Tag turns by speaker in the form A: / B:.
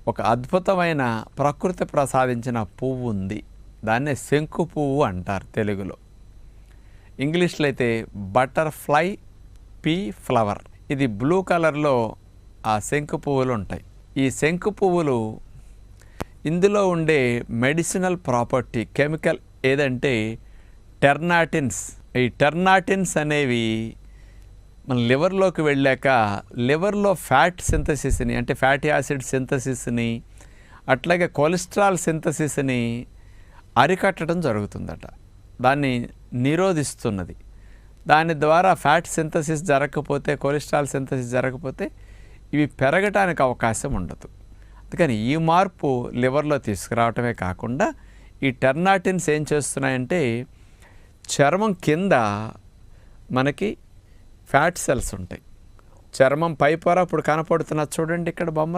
A: ఒక అద్భుతమైన ప్రకృతి ప్రసాదించిన పువ్వు ఉంది. దాన్నే శంకు పువ్వు అంటారు తెలుగులో. ఇంగ్లీష్లో అయితే బటర్ఫ్లై పీ ఫ్లవర్. ఇది బ్లూ కలర్లో ఆ శంకు పువ్వులు ఉంటాయి. ఈ శంకు పువ్వులు ఇందులో ఉండే మెడిసినల్ ప్రాపర్టీ కెమికల్ ఏదంటే టెర్నాటిన్స్. ఈ టెర్నాటిన్స్ అనేవి మన లివర్లోకి వెళ్ళాక లివర్లో ఫ్యాట్ సింథసిస్ని అంటే ఫ్యాటీ యాసిడ్ సింథసిస్ని అట్లాగే కొలెస్ట్రాల్ సింథసిస్ని అరికట్టడం జరుగుతుందట. దాన్ని నిరోధిస్తున్నది. దాని ద్వారా ఫ్యాట్ సింథసిస్ జరగకపోతే, కొలెస్ట్రాల్ సింథసిస్ జరగకపోతే ఇవి పెరగటానికి అవకాశం ఉండదు. అందుకని ఈ మార్పు లివర్లో తీసుకురావటమే కాకుండా ఈ టెర్నాటిన్స్ ఏం చేస్తున్నాయంటే చర్మం కింద మనకి ఫ్యాట్ సెల్స్ ఉంటాయి. చర్మం పై పొర ఇప్పుడు కనపడుతున్నది చూడండి ఇక్కడ బొమ్మలో.